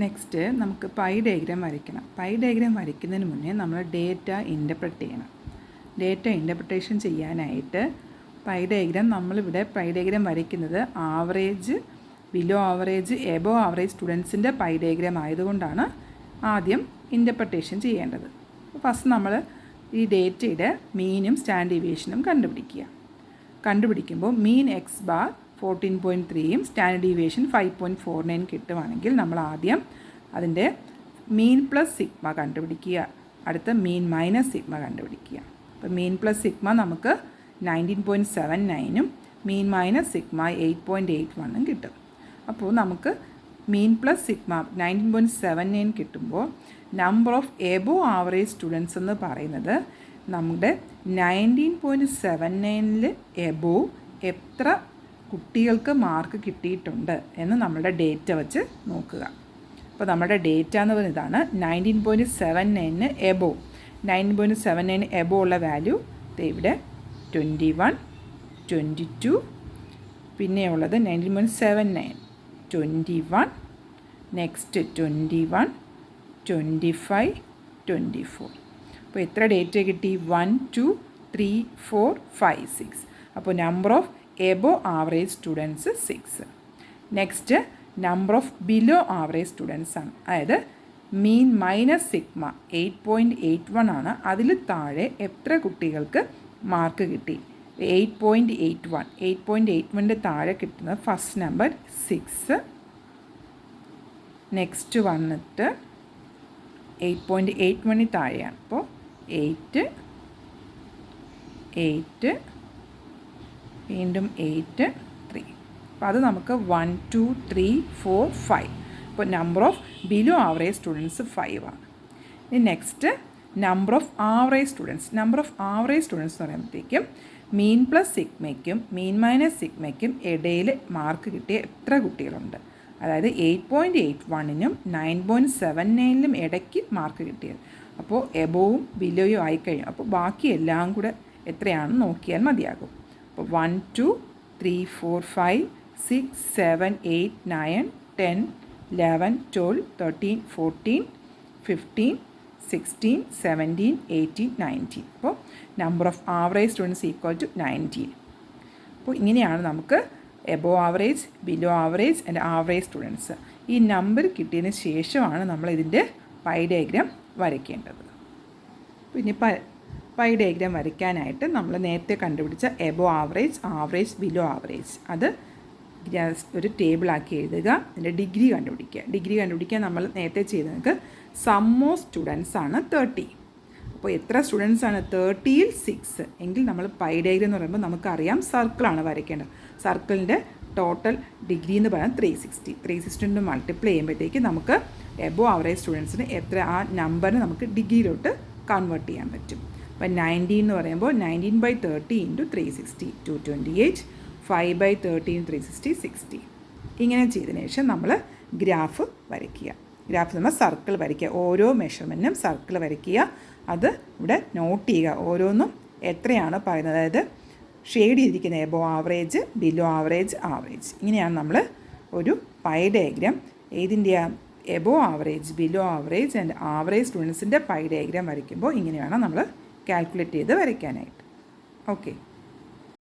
Next നമുക്ക് pie diagram വരയ്ക്കണം. Pie diagram വരയ്ക്കുന്നതിന് മുന്നേ നമ്മൾ ഡേറ്റ ഇൻ്റർപ്രറ്റ് ചെയ്യണം. ഡേറ്റ ഇൻ്റർപ്രിട്ടേഷൻ ചെയ്യാനായിട്ട് പൈ ഡയഗ്രാം നമ്മളിവിടെ പൈ ഡയഗ്രാം വരയ്ക്കുന്നത് average, below average, above average സ്റ്റുഡൻസിൻ്റെ പൈ ഡയഗ്രാം ആയതുകൊണ്ടാണ് ആദ്യം ഇൻ്റർപ്രിട്ടേഷൻ ചെയ്യേണ്ടത്. ഫസ്റ്റ് നമ്മൾ ഈ ഡേറ്റയുടെ മീനും സ്റ്റാൻഡ് ഡീവിയേഷനും കണ്ടുപിടിക്കുമ്പോൾ മീൻ എക്സ് ബാർ 14.3യും സ്റ്റാൻഡേർഡ് ഡീവിയേഷൻ 5.49 കിട്ടുവാണെങ്കിൽ നമ്മൾ ആദ്യം അതിൻ്റെ മീൻ പ്ലസ് സിഗ്മ കണ്ടുപിടിക്കുക, അടുത്ത മീൻ മൈനസ് സിഗ്മ കണ്ടുപിടിക്കുക. അപ്പോൾ മീൻ പ്ലസ് സിഗ്മ നമുക്ക് 19.79ഉം മീൻ മൈനസ് സിഗ്മ 8.81ഉം കിട്ടും. അപ്പോൾ നമുക്ക് മീൻ പ്ലസ് സിഗ്മ 19.79 കിട്ടുമ്പോൾ number of above average students എന്ന് പറയുന്നത് നമ്മുടെ 19.79ൽ എബോ എത്ര കുട്ടികൾക്ക് മാർക്ക് കിട്ടിയിട്ടുണ്ട് എന്ന് നമ്മുടെ ഡേറ്റ വെച്ച് നോക്കുക. അപ്പോൾ നമ്മുടെ ഡേറ്റ എന്ന് പറയുന്നത് ഇതാണ്. 19.79ന് എബോ, 19.79 എബോ ഉള്ള വാല്യൂ ഇവിടെ 21, 22, പിന്നെയുള്ളത് 19.79, 21, നെക്സ്റ്റ് 21, 25, 24. അപ്പോൾ എത്ര ഡേറ്റ കിട്ടി? 1, 2, 3, 4, 5, 6. അപ്പോൾ number of above average students 6. Next number of below average students ആണ്. അതായത് മീൻ മൈനസ് സിഗ്മ 8.81 ആണ്. അതിൽ താഴെ എത്ര കുട്ടികൾക്ക് മാർക്ക് കിട്ടി? 8.81. 8.81ൻ്റെ താഴെ കിട്ടുന്നത് ഫസ്റ്റ് നമ്പർ 6. നെക്സ്റ്റ് വന്നിട്ട് 8.81 താഴെയാണ്. അപ്പോൾ 8, വീണ്ടും 8, 3. അപ്പോൾ അത് നമുക്ക് 1, 2, 3, 4, 5. അപ്പോൾ number of below average students 5 ആണ്. ഇനി next number of average students. Number of average students എന്ന് പറയുമ്പോഴത്തേക്കും മീൻ പ്ലസ് സിഗ്മയ്ക്കും മീൻ മൈനസ് സിഗ്മയ്ക്കും ഇടയിൽ മാർക്ക് കിട്ടിയ എത്ര കുട്ടികളുണ്ട്? അതായത് 8.81നും 9.79ലും ഇടയ്ക്ക് മാർക്ക് കിട്ടിയത്. അപ്പോൾ എബോവും ബിലോയും ആയിക്കഴിഞ്ഞു. അപ്പോൾ ബാക്കി എല്ലാം കൂടെ എത്രയാണെന്ന് നോക്കിയാൽ മതിയാകും. അപ്പോൾ 1, 2, 3, 4, 5, 6, 7, 8, 9, 10, 11, 12, 13, 14, 15, 16, 17, 18, 19. അപ്പോൾ number of average students equal to 19. അപ്പോൾ ഇങ്ങനെയാണ് നമുക്ക് above average, below average and average students. ഈ നമ്പർ കിട്ടിയതിന് ശേഷമാണ് നമ്മൾ ഇതിൻ്റെ പൈ ഡയഗ്രാം വരയ്ക്കേണ്ടത്. പിന്നെ പൈ ഡയഗ്രാം വരയ്ക്കാനായിട്ട് നമ്മൾ നേരത്തെ കണ്ടുപിടിച്ച above average, average, below average അത് ഒരു ടേബിളാക്കി എഴുതുക. അതിൻ്റെ ഡിഗ്രി കണ്ടുപിടിക്കുക. ഡിഗ്രി കണ്ടുപിടിക്കാൻ നമ്മൾ നേരത്തെ ചെയ്തത് സം ഓഫ് സ്റ്റുഡൻസ് ആണ് 30. അപ്പോൾ എത്ര സ്റ്റുഡൻസ് ആണ്? 30ൽ 6 എങ്കിൽ നമ്മൾ പൈ ഡയഗ്രാം എന്ന് പറയുമ്പോൾ നമുക്കറിയാം സർക്കിളാണ് വരയ്ക്കേണ്ടത്. സർക്കിളിൻ്റെ ടോട്ടൽ ഡിഗ്രി എന്ന് പറയുന്നത് 360. 360 മൾട്ടിപ്ലൈ ചെയ്യുമ്പോഴത്തേക്ക് നമുക്ക് എബോ ആവറേജ് സ്റ്റുഡൻസിന് എത്ര ആ നമ്പറിന് നമുക്ക് ഡിഗ്രിയിലോട്ട് കൺവേർട്ട് ചെയ്യാൻ പറ്റും. അപ്പോൾ 19 എന്ന് പറയുമ്പോൾ 19/30 × 360 228, 5/30 × 360 60. ഇങ്ങനെ ചെയ്തതിന് ശേഷം നമ്മൾ ഗ്രാഫ് വരയ്ക്കുക. ഗ്രാഫ് നമ്മൾ സർക്കിൾ വരയ്ക്കുക. ഓരോ മെഷർമെൻറ്റിനും സർക്കിൾ വരയ്ക്കുക. അത് ഇവിടെ നോട്ട് ചെയ്യുക. ഓരോന്നും എത്രയാണ് പറയുന്നത്. അതായത് ഷെയ്ഡ് ചെയ്തിരിക്കുന്ന above average, below average, average. ഇങ്ങനെയാണ് നമ്മൾ ഒരു പൈ ഡയഗ്രാം ഏതിൻ്റെ above average, below average and average സ്റ്റുഡൻസിൻ്റെ പൈ ഡയഗ്രാം വരയ്ക്കുമ്പോൾ ഇങ്ങനെയാണ് നമ്മൾ കാൽക്കുലേറ്റ് ചെയ്ത് വരയ്ക്കാനായിട്ട്. ഓക്കെ.